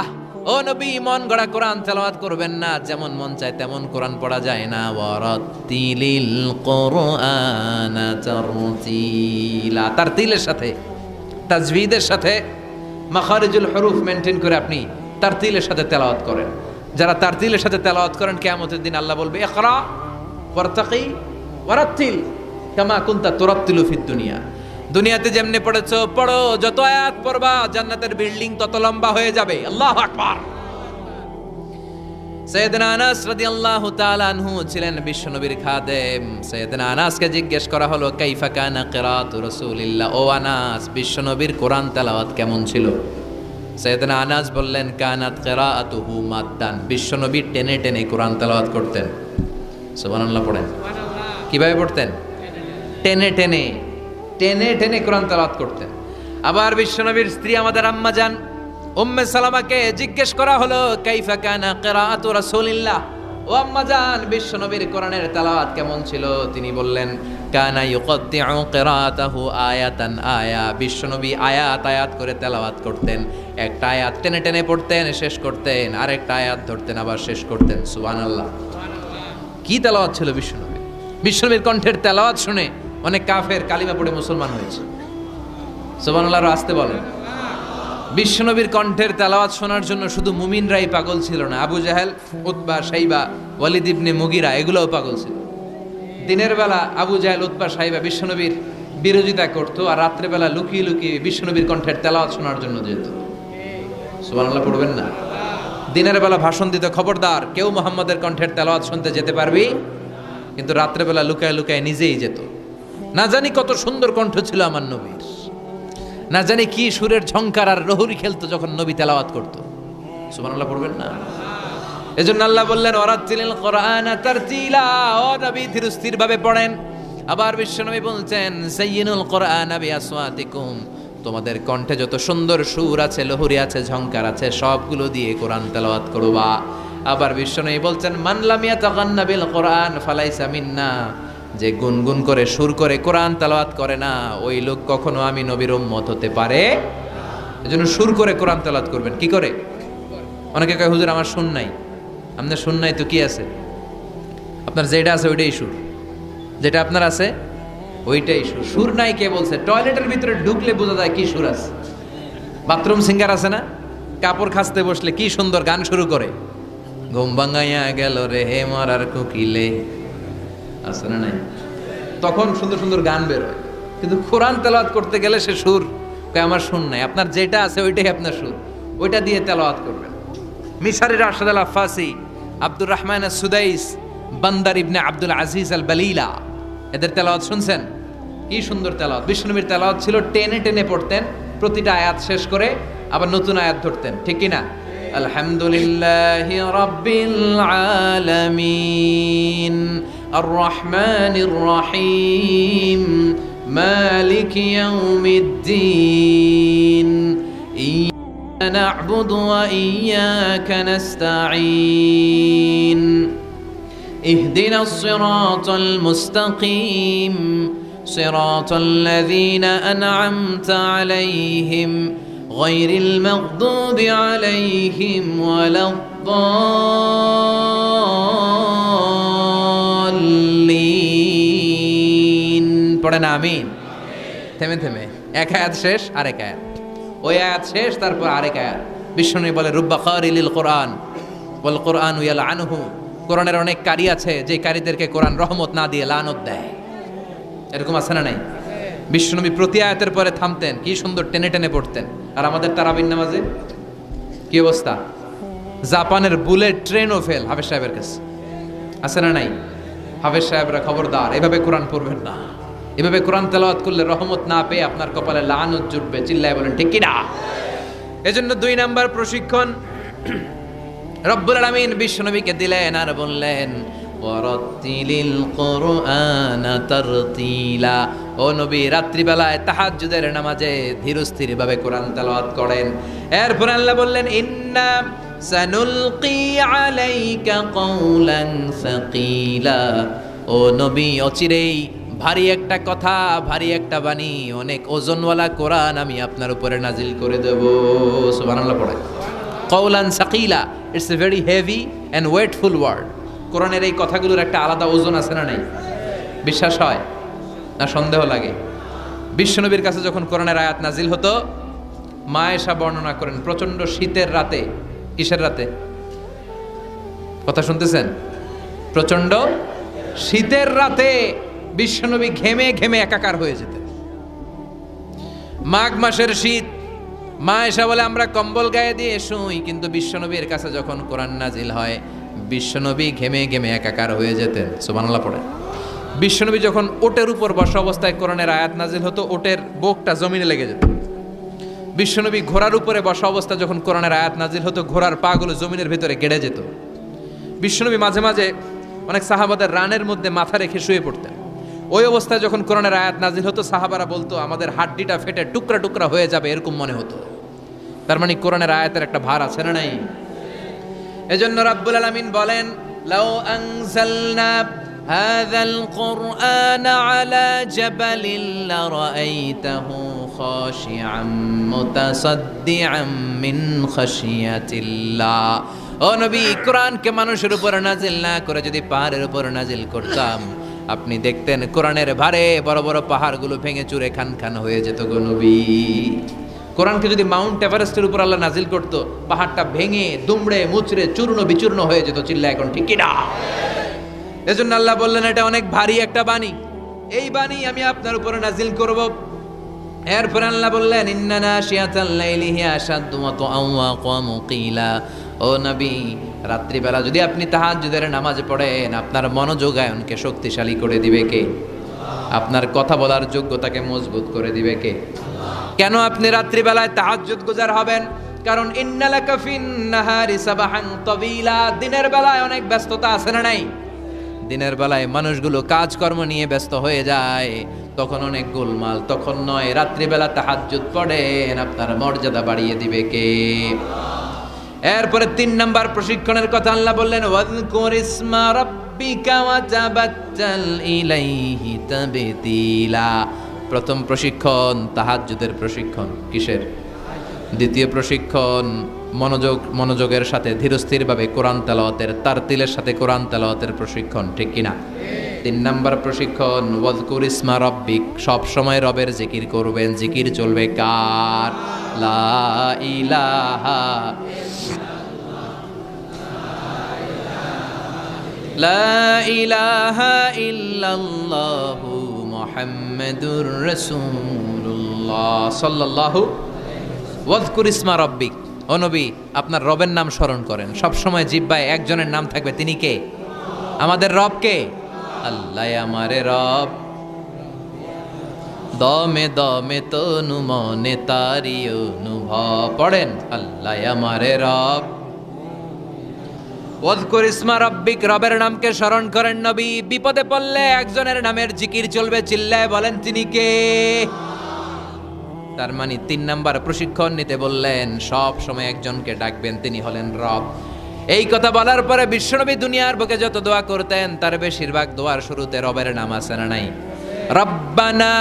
ও নবী, মন গড়া কোরআন তেলাওয়াত করবেন না, যেমন মন চায় তেমন কোরআন পড়া যায় না। ওয়ারাত্তিলিল কুরআনা তারতিলা। তারতিলের সাথে, তাজবিদের সাথে, মাখারিজুল হুরুফ মেইনটেইন করে আপনি তারতিলের সাথে তেলাওয়াত করেন। যারা তারতিলের সাথে তেলাওয়াত করেন কিয়ামতের দিন আল্লাহ বলবে ইকরা ওয়ারতাকি ওয়ারাত্তিল কামা কুনতা তুরাত্তিলু ফিদ দুনিয়া। দুনিয়াতে যেমনি পড়েছো পড়ো, যত আয়াত পড়বা জান্নাতের বিল্ডিং তত লম্বা হয়ে যাবে। আল্লাহু আকবার। সাইয়েদনা আনাস রাদিয়াল্লাহু তাআলা আনহু ছিলেন বিশ্বনবীর খাদেম। সাইয়েদনা আনাসকে জিজ্ঞেস করা হলো কাইফা কানা কিরাআতু রাসূলিল্লাহ। ও আনাস, বিশ্বনবীর কোরআন তেলাওয়াত কেমন ছিল? সাইয়েদনা আনাস বললেন কানাত কিরাআতুহু মাদ্দান। বিশ্বনবী টেনে টেনে কোরআন তেলাওয়াত করতেন। সুবহানাল্লাহ পড়েন। কিভাবে পড়তেন? টেনে টেনে, টেনে টেনে কোরআন তেলাওয়াত করতেন। আবার বিশ্বনবীর স্ত্রী আমাদের আম্মা জান উম্মে সালামাকে জিজ্ঞেস করা হলো কাইফা কানা কিরাআতু রাসূলিল্লাহ, ও আম্মা জান বিশ্বনবীর কোরআনের তেলাওয়াত কেমন ছিল? তিনি বললেন কানা ইউকাত্তিউ কিরাআতাহু আয়াতান আয়া, বিশ্বনবী আয়াত আয়াত করে তেলাওয়াত করতেন। একটা আয়াত টেনে টেনে পড়তেন, শেষ করতেন, আরেকটা আয়াত ধরতেন, আবার শেষ করতেন। সুবহানাল্লাহ। কি তেলাওয়াত ছিল বিশ্বনবীর! বিশ্বনবীর কণ্ঠের তেলাওয়াত শুনে অনেক কাফের কালিমা পড়ে মুসলমান হয়েছে। সুবহানাল্লাহ, আসতে বলেন। বিশ্বনবীর কণ্ঠের তেলাওয়াত শোনার জন্য শুধু মুমিনরাই পাগল ছিল না, আবু জাহেল, উতবা, শাইবা, ওয়ালিদ ইবনে মুগিরা এগুলোও পাগল ছিল। দিনের বেলা আবু জাহেল, উতবা, শাইবা বিশ্বনবীর বিরোধিতা করত, আর রাত্রে বেলা লুকিয়ে লুকিয়ে বিশ্বনবীর কণ্ঠের তেলাওয়াত শোনার জন্য যেত। সুবহানাল্লাহ পড়বেন না? দিনের বেলা ভাষণ দিতে খবরদার, কেউ মুহাম্মাদের কণ্ঠের তেলাওয়াত শুনতে যেতে পারবি, কিন্তু রাত্রে বেলা লুকায় লুকায় নিজেই যেত। না জানি কত সুন্দর কণ্ঠ ছিল আমার নবীর, না জানি কি সুরের ঝংকার আর রহুরি খেলতো যখন নবী তেলাওয়াত করত। সুবহানাল্লাহ পড়বেন না? এজন্য আল্লাহ বললেন ওয়ারাতিলিল কোরআনা তারতিলা, ও নবী ধীরস্থির ভাবে পড়েন। আবার বিশ্বনবী বলছেন সাইয়িনুল কোরআনা বিআসওয়াতিকুম, তোমাদের কণ্ঠে যত সুন্দর সুর আছে, লহুরি আছে, ঝংকার আছে, সবগুলো দিয়ে কোরআন তেলাওয়াত করবা। আবার বিশ্বনবী বলছেন মান লাম ইয়াতাগান্না বিল কোরআন ফালাইসা মিন্না, যে গুনগুন করে সুর করে কোরআন তেলাওয়াত করে না, ওই লোক কখনো আমি নবীর উম্মত হতে পারে। এজন্য সুর করে কোরআন তেলাওয়াত করবেন। কি করে? অনেকে কয় হুজুর আমার সুর নাই। আপনার সুর নাই তো কি আছে? আপনার যেটা আছে ওইটাই সুর, যেটা আপনার আছে ওইটাই সুর। সুর নাই কে বলছে? টয়লেটের ভিতরে ঢুকলে বোঝা যায় কি সুর আছে। বাথরুম সিঙ্গার আছে না, কাপড় খাসতে বসলে কি সুন্দর গান শুরু করে, ঘুম ভাঙাইয়া গেল রে হে মরার কোকিলে, আছে না নাই? তখন সুন্দর সুন্দর গান বের হয়। কিন্তু কোরআন তেলাওয়াত করতে গেলে সে সুর কয় আমার সুর নাই। আপনার যেটা আছে ওইটাই আপনার সুর, ওইটা দিয়ে তেলাওয়াত করবেন। মিশরি রাশেদ আল আফাসি, আব্দুর রহমান সুদাইস, বান্দার ইবনে আব্দুল আজিজ আল বালিলা, এদের তেলাওয়াত শুনছেন? কি সুন্দর তেলাওয়াত! বিশ্বনবীর তেলাওয়াত ছিল টেনে টেনে পড়তেন, প্রতিটা আয়াত শেষ করে আবার নতুন আয়াত ধরতেন। ঠিক কি না? আলহামদুলিল্লাহি রাব্বিল আলামিন আর রহমানির রহিম মালিকি ইয়াউমিদ্দিন ইয়্যাকা না'বুদু ওয়া ইয়্যাকা নাস্তাঈন ইহদিনাস সিরাতাল মুস্তাকিম সিরাতাল লাযীনা আন'আমতা আলাইহিম গায়রিল মাগদুবি আলাইহিম ওয়ালাদ-দাল্লিন। পড়েন আমিন। থেমে থেমে এক আয়াত শেষ, আরেক আয়াত, ওই আয়াত শেষ, তারপর আরেক আয়াত। বিশ্বনবী বলে রুব্বা কারিলিল কোরআন ওয়াল কোরআনু ইয়ালআনুহু, কোরআনের অনেক কারি আছে যে কারীদেরকে কোরআন রহমত না দিয়ে লানত দেয়। এরকম আছে না নাই? বিশ্বনবী প্রতি আয়াতের পরে থামতেন, কি সুন্দর টেনে টেনে পড়তেন। আর আমাদের তারাবির নামাজে কি অবস্থা? জাপানের বুলেট ট্রেনও ফেল হাফেজ সাহেবের কাছে, আছে না নাই? হাফেজ সাহেবরা খবরদার, এভাবে কোরআন পড়বেন না। এভাবে কোরআন তেলাওয়াত করলে রহমত না পেয়ে আপনার কপালে লানত জুটবে। চিল্লায় বলেন ঠিক কি না? এজন্য 2 নাম্বার প্রশিক্ষণ রব্বুল আলামিন বিশ্বনবীকে দিলেন, আর বললেন ওয়ারাতিলিল কোরআনা তারতিলা, ও নবী রাত্রিবেলায় তাহাজ্জুদের নামাজে ধীরস্থির ভাবে কোরআন তেলাওয়াত করেন। এরপর আল্লাহ বললেন ইন্না সানুলকি আলাইকা কওলান সাকিলা, ও নবী অচিরেই ভারী একটা কথা, ভারী একটা বাণী, অনেক ওজনওয়ালা কোরআন আমি আপনার উপরে নাজিল করে দেব। সুবহানাল্লাহ পড়ে। কওলান সাকিলা, it's a very heavy and weightful word. কোরআনের এই কথাগুলোর একটা আলাদা ওজন আছে না নাই? বিশ্বাস হয় না সন্দেহ লাগে? বিশ্বনবীর কাছে যখন কোরআনের আয়াত নাজিল হতো, মা আয়েশা বর্ণনা করেন প্রচন্ড শীতের রাতে, কিসের রাতে? কথা শুনতেছেন? প্রচন্ড শীতের রাতে বিশ্বনবী ঘেমে ঘেমে একাকার হয়ে যেতেন। মাঘ মাসের শীত, মা আয়েশা বলে আমরা কম্বল গায়ে দিয়ে শুই, কিন্তু বিশ্বনবীর কাছে যখন কোরআন নাজিল হয় বিশ্বনবী ঘেমে ঘেমে একাকার হয়ে যেতেন। সুবহানাল্লাহ পড়ে। বিশ্বনবী যখন ওটের উপর বসা অবস্থায় কোরআনের আয়াত নাজিল হতো, ওটের বুকটা জমিনে লেগে যেত। বিশ্বনবী ঘোড়ার উপরে বসা অবস্থায় যখন কোরআনের আয়াত নাজিল হতো, ঘোড়ার পাগুলো জমিনের ভিতরে গেড়ে যেত। বিশ্বনবী মাঝে মাঝে অনেক সাহাবাদের রানের মধ্যে মাথা রেখে শুয়ে পড়তেন। ওই অবস্থায় যখন কোরআনের আয়াত নাজিল হতো, সাহাবারা বলতো আমাদের হাড্ডিটা ফেটে টুকরা টুকরা হয়ে যাবে, এরকম মনে হতো। তার মানে কোরআনের আয়াতের একটা ভার আছে না নাই? এজন্য রাব্বুল আলামিন বলেন, লাউ আনজালনা হাযাল কুরআন আলা জাবালিন লারাআইতাহু খাশিআম মুতাসাদ্দিআম মিন খাশিয়াতিল্লাহ। ও নবী, কোরআনকে মানুষের উপর নাজিল না করে যদি পাহাড়ের উপর নাজিল করতাম, আপনি দেখতেন কোরআনের ভারে বড় বড় পাহাড়গুলো ভেঙে চুরে খান খান হয়ে যেত গো নবী। কোরআনকে যদি মাউন্ট এভারেস্টের উপর আল্লাহ নাজিল করতো, পাহাড়টা ভেঙে দুমড়ে মুচড়ে চূর্ণ বিচূর্ণ হয়ে যেত। চিল্লা এখন ঠিক কি না? এজন্য আল্লাহ বললেন, এটা অনেক ভারী একটা বাণী, এই বাণী আমি আপনার উপরে নাজিল করব। এরপর আল্লাহ বললেন, ইন্না নাশিয়াতাল লাইলি হিয়া আশাদ্দু ওয়াতআন ওয়া আকামু কিলা। ও নবী, রাত্রিবেলা যদি আপনি তাহাজ্জুদের নামাজ পড়েন, আপনার মনোযোগায়নকে শক্তিশালী করে দিবে কে? আপনার কথা বলার যোগ্যতাকে মজবুত করে দিবে কে? কেন আপনি রাত্রিবেলায় তাহাজ্জুদ গুজার হবেন? কারণ ইন্নালাকা ফিন নাহারি সাবাহান তাবিলা, দিনের বেলায় অনেক ব্যস্ততা আছে না নাই? দিনের বেলায় মানুষগুলো কাজকর্ম নিয়ে ব্যস্ত হয়ে যায়, তখন অনেক গোলমাল। তখন নয়, রাত্রিবেলা তাহাজ্জুদ পড়েন, আপনার মর্যাদা বাড়িয়ে দিবে কে? এরপরে 3 নাম্বার প্রশিক্ষণের কথা আল্লাহ বললেন, ওয়াযকুর ইসমা রাব্বিকা ওয়া তাবাত্তাল ইলাইহি তাবতিলা। প্রথম প্রশিক্ষণ তাহাজ্জুদের প্রশিক্ষণ। কিসের? দ্বিতীয় প্রশিক্ষণ মনোযোগের সাথে ধীরস্থিরভাবে কোরআন তেলাওয়াতের, তারতিলের সাথে কোরআন তেলাওয়াতের প্রশিক্ষণ, ঠিক কিনা? 3 নাম্বার প্রশিক্ষণ ওয়াযকুর ইসমা রাব্বিক, সব সময় রবের জিকির করবেন। জিকির চলবে কার? লা ইলাহা লা ইলাহা ইল্লাল্লাহু মুহাম্মাদুর রাসূলুল্লাহ সাল্লাল্লাহু। ওয়াযকুর ইসমা রাব্বিক, ও নবী, আপনার রবের নাম স্মরণ করেন। সব সময় জিহ্বায় একজনের নাম থাকবে, তিনি কে? আমাদের রব কে? আল্লাহ আমারে রব, দমে দমে তনু মনে তারি অনুভব। পড়েন, আল্লাহ আমারে রব। ওয়াযকুর ইসমা রাব্বিক, রবের নামকে স্মরণ করেন নবী। বিপদে পড়লে একজনের নামের জিকির চলবে, চিল্লায় বলেন তিনি কে? তার মানে 3 নাম্বার প্রশিক্ষণ নিতে বললেন, সব সময় একজনকে ডাকবেন, তিনি হলেন রব। এই কথা বলার পরে বিশ্বনবী দুনিয়ার বুকে যত দোয়া করতেন, তার বেশিরভাগ দোয়ার শুরুতে রবের নাম আছে না নাই? রব্বানা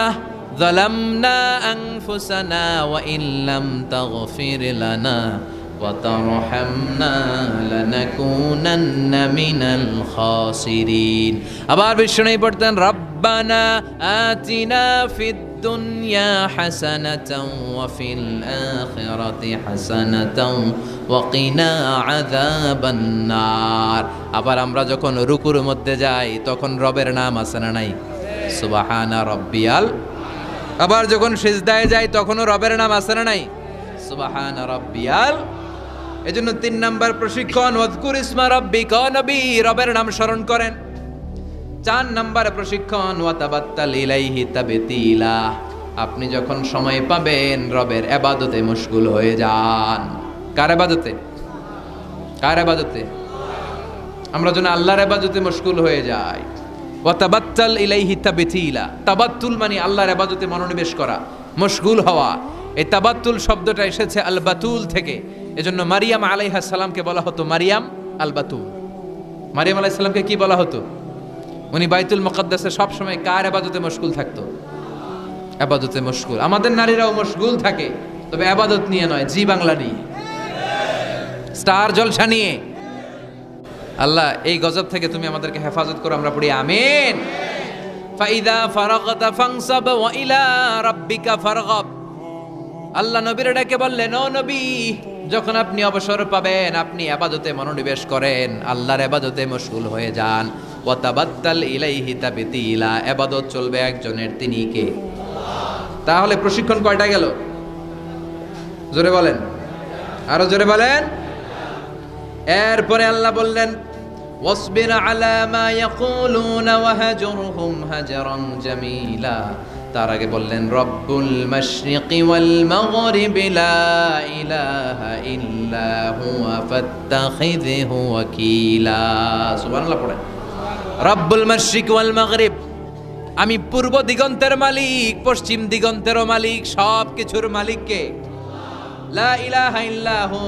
যালামনা আনফুসানা ওয়া ইল্লাম তাগফির লানা ওয়া তারহামনা লানাকুনান্না মিনাল খাসিরিন। আবার বিশ্বনবী পড়তেন, রব্বানা আতিনা ফিদ দুনিয়া হাসানাতাও ওয়া ফিল আখিরাতি হাসানাতাও ওয়া কিনা আযাবান নার। আবার আমরা যখন রুকুর মধ্যে যাই, তখন রবের নাম আছে না নাই? সুবহানা রাব্বিয়াল। আবার যখন সিজদায় যাই, তখনও রবের নাম আছে না নাই? সুবহানা রাব্বিয়াল। এজন্য 3 নাম্বার প্রশিক্ষণ, ওয়াযকুর ইসমা রাব্বিক, ও নবী, রবের নাম স্মরণ করেন। 4 নাম্বার প্রশিক্ষণ, ওয়া তাবাত্তাল ইলাইহি তাবতিলা। আপনি যখন সময় পাবেন, রবের ইবাদতে মশগুল হয়ে যান। কার ইবাদতে? কার ইবাদতে? আমরা যেন আল্লাহর ইবাদতে মশগুল হয়ে যাই। ওয়া তাবাত্তাল ইলাইহি তাবতিলা। তাবাত্তুল মানে আল্লাহর ইবাদতে মনোনিবেশ করা, মশগুল হওয়া। এই তাবাত্তুল শব্দটা এসেছে আল বাতুল থেকে। এজন্য মারিয়াম আলাইহিস সালামকে বলা হতো মারিয়াম আল বাতুল। মারিয়াম আলাইহিস সালামকে কি বলা হতো? উনি বাইতুল মুকাদ্দাসে সব সময় কার ইবাদতে মশগুল থাকতো? ইবাদতে মশগুল। আমাদের নারীরাও মশগুল থাকে, তবে ইবাদত নিয়ে নয়, জি বাংলা নিয়ে, স্টার জলসা নিয়ে। আল্লাহ এই গজব থেকে তুমি আমাদেরকে হেফাজত করো, আমরা পড়ি আমিন। ফাইদা ফারাগতা ফানসাব ওয়া ইলা রাব্বিকা ফারগাব। আল্লাহ নবীর ডেকে বললেন, ও নবী, যখন আপনি অবসর পাবেন, আপনি ইবাদতে মনোনিবেশ করেন, আল্লাহর ইবাদতে মশগুল হয়ে যান। ওয়া তাবাত্তাল ইলাইহি তাবতিলা, ইবাদত চলবে একজনের, তিনি কে? তাহলে প্রশিক্ষণ কয়টা গেল? জোরে বলেন, আরো জোরে বলেন। এরপরে আল্লাহ বললেন, ওয়াসবির আলা মা ইয়াকুলুনা ওয়াহজুরহুম হাজরান জামিলা। তার আগে বললেন, রব্বুল মাশরিকি ওয়াল মাগরিবি লা ইলাহা ইল্লা হুয়া ফাত্তাখিযহু ওয়াকিলা। সুবহানাল্লাহ পড়েন। রব্বুল মাশরিক ওয়াল মাগরিব, আমি পূর্ব দিগন্তের মালিক, পশ্চিম দিগন্তেরও মালিক, সব কিছুর মালিক কে? লা ইলাহা ইল্লাহু,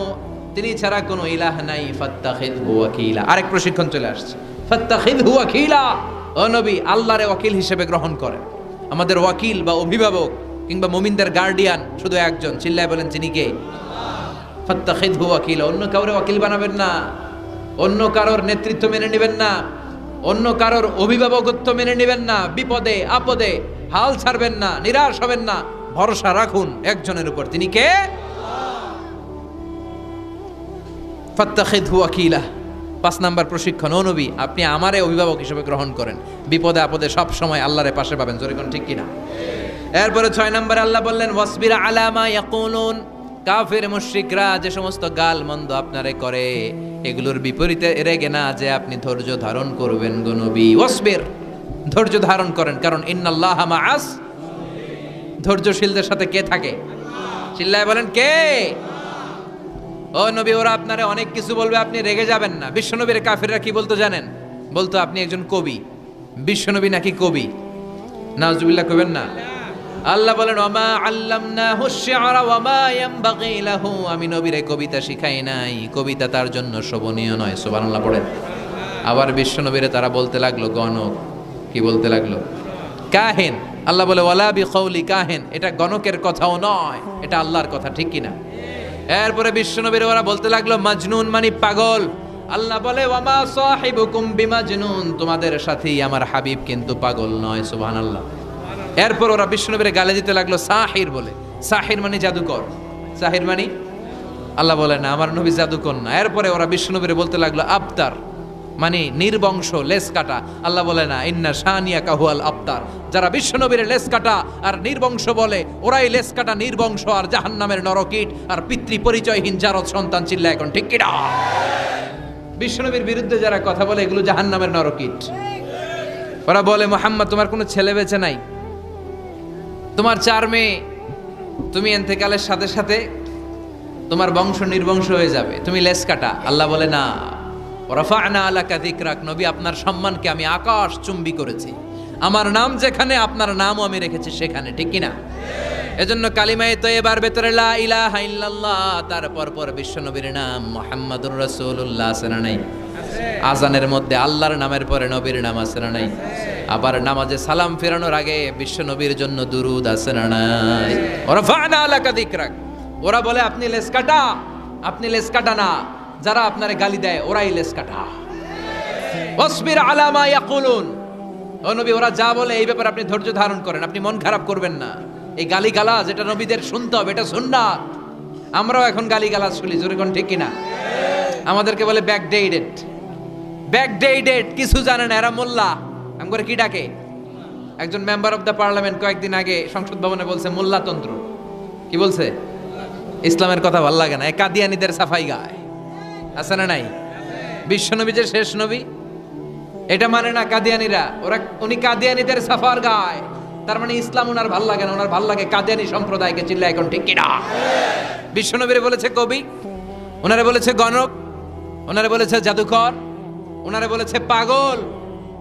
তিনি ছাড়া কোনো ইলাহ নাই, ফাত্তাখিযহু ওয়াকিলা। আরেক প্রশিক্ষণ চলে আসছে, ফাত্তাখিযহু ওয়াকিলা। ও নবী, আল্লাহরে ওয়াকিল হিসেবে গ্রহণ করেন। আমাদের ওয়াকিল বা অভিভাবক কিংবা মুমিনদের গার্ডিয়ান শুধু একজন, চিল্লায় বলেন তিনি কে? ফাত্তাখিযহু ওয়াকিলা। অন্য কাউরে ওয়াকিল বানাবেন না, অন্য কারোর নেতৃত্ব মেনে নেবেন না, অন্য কারোর অভিভাবকত্ব মেনে নেবেন না। বিপদে আপদে হাল ছাড়বেন না, নিরাশ হবেন না, ভরসা রাখুন একজনের উপর, তিনি কে? ফাত্তাখিযহু ওয়াকিলা। 5 নাম্বার প্রশিক্ষণ, ও নবী আপনি আমারে অভিভাবক হিসেবে গ্রহণ করেন, বিপদে আপদে সব সময় আল্লাহরে পাশে পাবেন, জোরে কোন ঠিক কিনা? এরপরে 6 নম্বরে আল্লাহ বললেন, ওয়াসবির আলা মা ইয়াকুলুন। কাফের মুশরিকরা যে সমস্ত গাল মন্দ আপনারে করে, এগুলোর বিপরীতে রেগে না যে আপনি ধৈর্য ধারণ করবেন গো নবী। ওয়াসবির, ধৈর্য ধারণ করেন, কারণ ইন্নাল্লাহা মাআস। ধৈর্যশীলদের সাথে কে থাকে? চিল্লায় বলেন কে? ও নবী, ওরা আপনারে অনেক কিছু বলবে, আপনি রেগে যাবেন না। বিশ্বনবীর কাফেররা কি বলতো জানেন? বলতো আপনি একজন কবি। বিশ্বনবী নাকি কবি? নাউজুবিল্লাহ কইবেন না। আল্লাহ বলেন, ওমা আল্লামনাহু শি'রা ওয়ামা ইয়ানবাগি লাহু। আমি নবীরে কবিতা শিখাই নাই, কবিতা তার জন্য শোভনীয় নয়। সুবহানাল্লাহ পড়েন। আবার বিশ্বনবীরে তারা বলতে লাগলো গণক। কি বলতে লাগলো? কাহিন। আল্লাহ বলে, ওয়ালা বিকাউলি কাহিন। এটা গণকের কথাও নয়, এটা আল্লাহর কথা, ঠিক কিনা? এরপরে বিশ্বনবীর ওরা বলতে লাগলো মাজনুন, মানে পাগল। আল্লাহ বলে, ওয়ামা সাহিবুকুম বিমাজনুন। তোমাদের সাথী আমার হাবিব কিন্তু পাগল নয়। সুবহানাল্লাহ। এরপর ওরা বিশ্বনবীর গালে দিতে লাগলো সাহির বলে। সাহির মানে জাদুকর। সাহির মানে? আল্লাহ বলে না, আমার নবী জাদুকর না। এরপরে ওরা বিশ্বনবীর বলতে লাগলো আবতার, মানে নির্বংশ, লেস কাটা। আল্লাহ বলে না, ইন্না শানিয়াকা হুয়াল আবতার। যারা বিশ্বনবীর লেস কাটা আর নির্বংশ বলে, ওরাই লেস কাটা, নির্বংশ আর জাহান্নামের নরকীট আর পিতৃ পরিচয়হীন জারদ সন্তান। চিল্লা এখন ঠিক কিনা? বিশ্বনবীর বিরুদ্ধে যারা কথা বলে, এগুলো জাহান্নামের নরকীট। ওরা বলে, মুহাম্মদ তোমার কোনো ছেলে বেঁচে নাই, তোমার 4 মেয়ে, তুমি ইন্তেকালের সাথে সাথে তোমার বংশ নির্বংশ হয়ে যাবে, তুমি লেস কাটা। আল্লাহ বলে না, রাফা'না আলাকা যিকরাক। নবী আপনার সম্মানকে আমি আকাশ চুম্বি করেছি, আমার নাম যেখানে আপনার নামও আমি রেখেছি সেখানে, ঠিক কিনা? এজন্য কালিমায়ে তয়্যিবার ভেতরে লা ইলাহা ইল্লাল্লাহ, তারপর পর বিশ্বনবীর নাম মুহাম্মাদুর রাসূলুল্লাহ আছে না নাই? আজানের মধ্যে আল্লাহর নামের পরে নবীর নাম আছে না নাই? আবার নামাজে সালাম ফেরানোর আগে বিশ্বনবীর জন্য দুরূদ আছে না নাই? রাফা'না আলাকা যিকরাক। ওরা বলে আপনি লেস কাটা, আপনি লেস কাটা না, যারা আপনারে গালি দেয় ওরাই লেস কাটা। ওয়াসবির আলা মা ইয়াকুলুন। ও নবী, ওরা যা বলে এই ব্যাপারে আপনি ধৈর্য ধারণ করেন, আপনি মন খারাপ করবেন না। এই গালিগালাজ, এটা নবীদের শুনতে হবে, এটা সুন্নাত। আমরাও এখন গালিগালাজ শুনি, জোরে কোন ঠিক কিনা? আমাদেরকে বলে ব্যাকডেটেড, ব্যাকডেটেড, কিছু জানে না এরা মোল্লা। আমগরে কি ডাকে? একজন মেম্বার অফ দ্য পার্লামেন্ট কয়েকদিন আগে সংসদ ভবনে বলছে মোল্লাতন্ত্র। কি বলছে? ইসলামের কথা ভাল লাগে না, এই কাদিয়ানীদের সাফাই গায়। আছে না নাই? বিশ্বনবী যে শেষ নবী, এটা মানে না কাদিয়ানীরা। উনি কাদিয়ানীদের সাফার গায়, তার মানে ইসলাম ওনার ভাল লাগে না, ওনার ভাল লাগে কাদিয়ানী সম্প্রদায়কে। চিল্লা এখন ঠিক কিনা? বিশ্বনবীরে বলেছে কবি, ওনারে বলেছে গণক, ওনারে বলেছে জাদুকর, ওনারে বলেছে পাগল,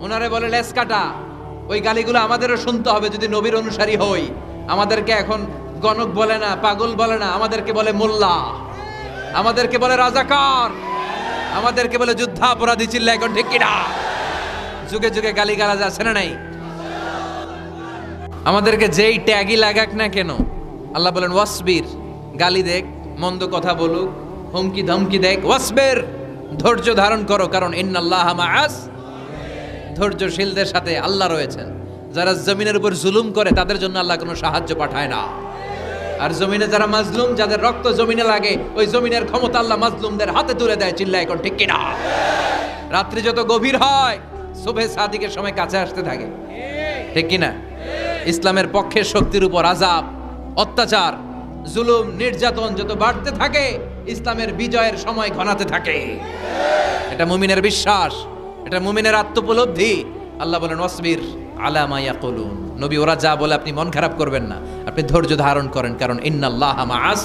ওনারে বলে লেস কাটা। ওই গালিগুলো আমাদেরও শুনতে হবে যদি নবীর অনুসারী হই। আমাদেরকে এখন গণক বলে না, পাগল বলে না, আমাদেরকে বলে মোল্লা, আমাদেরকে বলে রাজাকার, আমাদেরকে বলে যুদ্ধাপরাধী। চিল্লা এখন ঠিক কিনা? যুগে যুগে গালিগালাজ আছে না নাই? আমাদেরকে যেই ট্যাগই লাগাক না কেন, আল্লাহ বলেন ওয়াসবির। গালি দেখ, মন্দ কথা বলুক, হুমকি ধমকি দেখ, ওয়াসবির, ধৈর্য ধারণ করো, কারণ ইন্নাল্লাহা মাআস। ধৈর্যশীলদের সাথে আল্লাহ রয়েছেন। যারা জমিনের উপর জুলুম করে তাদের জন্য আল্লাহ কোনো সাহায্য পাঠায় না। আর জমিনে যারা মাজলুম, যাদের রক্ত জমিনে লাগে, ওই জমিনের ক্ষমতা আল্লাহ মাজলুমদের হাতে তুলে দেয়। চিল্লা এখন ঠিক কিনা? রাত্রি যত গভীর হয়, সুবহে সাদিকের সময় কাছে আসতে থাকে, ঠিক কিনা? ইসলামের পক্ষের শক্তির উপর আযাব, অত্যাচার, জুলুম, নির্যাতন যত বাড়তে থাকে, ইসলামের বিজয়ের সময় ঘনাতে থাকে। এটা মুমিনের বিশ্বাস, এটা মুমিনের আত্মোপলব্ধি। আল্লাহ বলেন ওয়াসবির আলা মা ইয়াকুলুন। নবী ওরা যা বলে আপনি মন খারাপ করবেন না, আপনি ধৈর্য ধারণ করেন, কারণ ইন্নাল্লাহা মাআস।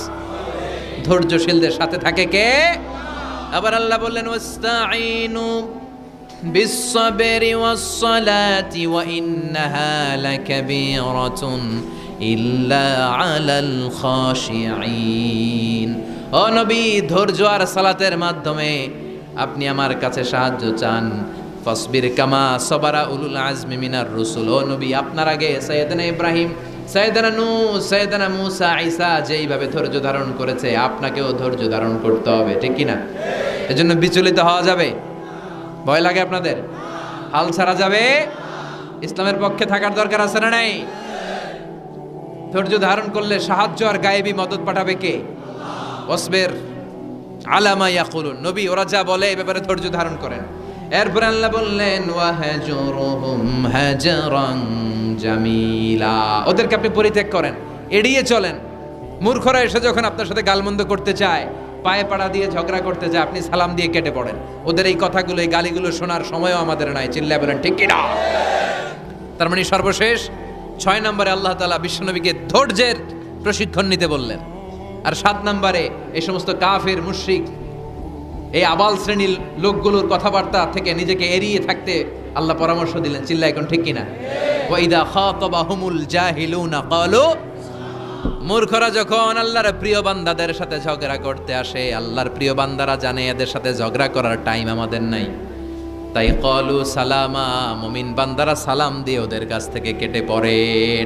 ধৈর্যশীলদের সাথে থাকে কে? আবার আল্লাহ বললেন ওয়াস্তাঈনু বিস-সাবরি ওয়াস-সালাতি ওয়া ইন্নাহা লাকাবীরাতুন ইল্লা আলাল খাশিঈন। ও নবী, ধৈর্য আর সালাতের মাধ্যমে আপনি আমার কাছে সাহায্য চান। ফাসবির কামা সাবারা উলুল আজমি মিনার রুসুল। ও নবী, আপনার আগে সাইয়েদনা ইব্রাহিম, সাইয়েদনা নূহ, সাইয়েদনা মূসা, ঈসা যেইভাবে ধৈর্য ধারণ করেছে, আপনাকেও ধৈর্য ধারণ করতে হবে, ঠিক কি না? এজন্য বিচলিত হওয়া যাবে? ভয় লাগে আপনাদের? হাল ছাড়া যাবে? ইসলামের পক্ষে থাকার দরকার আছে না নাই? ধৈর্য ধারণ করলে সাহায্য আর গায়েবী মদত পাঠাবে কে? ওয়াসবির আলা মা ইয়াকুলুন। নবী ওরা যা বলে এই ব্যাপারে ধৈর্য ধারণ করেন। এরপর আল্লাহ বললেন ওয়াহজুরহুম হাজরান জামিলা, ওদেরকে আপনি পরিত্যাগ করেন, এড়িয়ে চলেন। মূর্খরা এসে যখন আপনার সাথে গালমন্দ করতে চায়, পায়ে পাড়া দিয়ে ঝগড়া করতে যায়, আপনি সালাম দিয়ে কেটে পড়েন। ওদের এই কথাগুলো, এই গালিগুলো শোনার সময়ও আমাদের নাই। চিল্লায় বলেন ঠিক কি না? তার মানে সর্বশেষ 6 নম্বরে আল্লাহ তাআলা বিশ্বনবীকে ধৈর্যের প্রশিক্ষণ নিতে বললেন। আর 7 নম্বরে এই সমস্ত কাফের, মুশরিক, এই আবাল শ্রেণীর লোকগুলোর কথাবার্তা থেকে নিজেকে এড়িয়ে থাকতে আল্লাহ পরামর্শ দিলেন। চিল্লায় এখন ঠিক কিনা? ওয়া ইদা খাতাবাহুমুল জাহিলুনা ক্বালু, মূর্খরা যখন আল্লাহর প্রিয় বান্দাদের সাথে ঝগড়া করতে আসে, আল্লাহর প্রিয় বান্দারা জানে এদের সাথে ঝগড়া করার টাইম আমাদের নাই, তাই ক্বালু সালামা, মুমিন বান্দারা সালাম দিয়ে ওদের কাছ থেকে কেটে পড়ে,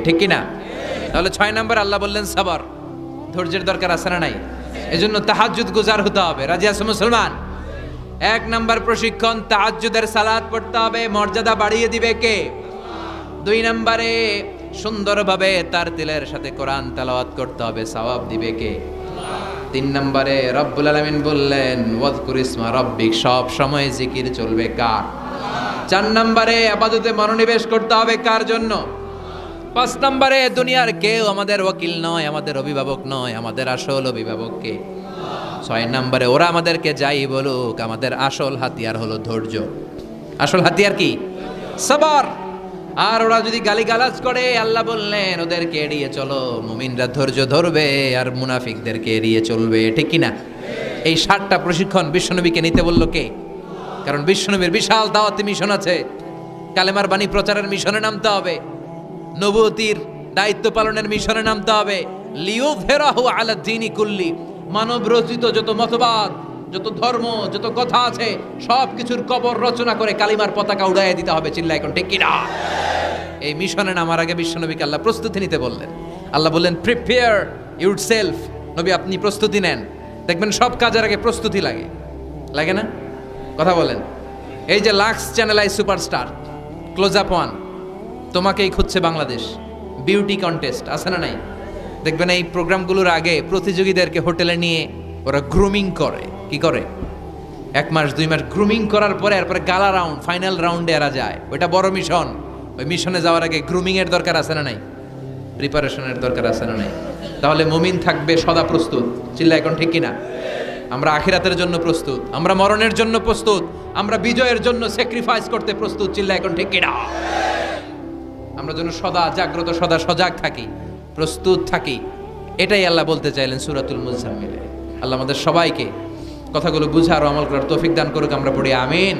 ঠিক কিনা? তাহলে 6 নম্বর আল্লাহ বললেন সাবর, ধৈর্যের দরকার আছে না নাই? এজন্য তাহাজ্জুদ গুজার হতে হবে। রাজি আছো মুসলমান? 1 নম্বর প্রশিক্ষণ, তাহাজ্জুদের সালাত পড়তে হবে। মর্যাদা বাড়িয়ে দিবে কে? 2 নম্বরে সুন্দরভাবে তার তিলের সাথে কোরআন তেলাওয়াত করতে হবে, সওয়াব দিবে কে? 3 নম্বরে রব্বুল আলামিন বললেন ওয়াজকুর ইসমা রাব্বিক, সব সময় জিকির চলবে কার? 4 নম্বরে ইবাদতে মনোনিবেশ করতে হবে কার জন্য? 5 নম্বরে দুনিয়ার কেউ আমাদের ওয়াকিল নয়, আমাদের অভিভাবক নয়, আমাদের আসল অভিভাবক কে? 6 নম্বরে ওরা আমাদেরকে যাই বলুক, আমাদের আসল হাতিয়ার হলো ধৈর্য। আসল হাতিয়ার কি? সবর। আর ওরা যদি গালিগালাজ করে, আল্লাহ বললেন ওদেরকে এড়িয়ে চলো। মুমিনরা ধৈর্য ধরবে আর মুনাফিকদেরকে এড়িয়ে চলবে, ঠিক কিনা? এই 7টা প্রশিক্ষণ বিশ্বনবীকে নিতে বলল কে? কারণ বিশ্বনবীর বিশাল দাওয়াতি মিশন আছে। কালেমার বাণী প্রচারের মিশনে নামতে হবে, নবুয়তির দায়িত্ব পালনের মিশনে নামতে হবে। লিয়ুযহিরাহু আলা দ্বীনি কুল্লি, মানব রচিত যত মতবাদ, যত ধর্ম, যত কথা আছে, সব কিছুর কবর রচনা করে কালিমার পতাকা উড়াইয়ে দিতে হবে। চিল্লা এখন ঠিক কিনা? এই মিশনে নামার আগে বিশ্বনবীকে আল্লাহ প্রস্তুতি নিতে বললেন। আল্লাহ বললেন প্রিপেয়ার ইউরসেলফ। নবী আপনি প্রস্তুতি নেন। দেখবেন সব কাজের আগে প্রস্তুতি লাগে, লাগে না? কথা বলেন। এই যে Lux Channel i superstar, Closeup one, তোমাকেই খুঁজছে বাংলাদেশ, বিউটি কন্টেস্ট আছে না নাই? দেখবেন এই প্রোগ্রামগুলোর আগে প্রতিযোগীদেরকে হোটেলে নিয়ে ওরা গ্রুমিং করে। কি করে? 1 মাস 2 মাস গ্রুমিং করার পরে এরপরে গালা রাউন্ড, ফাইনাল রাউন্ডে এরা যায়। ওইটা বড় মিশন। ওই মিশনে যাওয়ার আগে গ্রুমিং এর দরকার আছে না নাই? প্রিপারেশনের দরকার আছে না নাই? তাহলে মুমিন থাকবে সদা প্রস্তুত। চিল্লা এখন ঠিক কিনা? আমরা আখিরাতের জন্য প্রস্তুত, আমরা মরণের জন্য প্রস্তুত, আমরা বিজয়ের জন্য স্যাক্রিফাইস করতে প্রস্তুত। চিল্লা এখন ঠিক কিনা? আমরা যেন সদা জাগ্রত, সদা সজাগ থাকি, প্রস্তুত থাকি। এটাই আল্লাহ বলতে চাইলেন সূরাতুল মুজাম্মিলে। আল্লাহ আমাদের সবাইকে কথাগুলো বুঝার ও আমল করার তৌফিক দান করুক। আমরা পড়ি আমিন।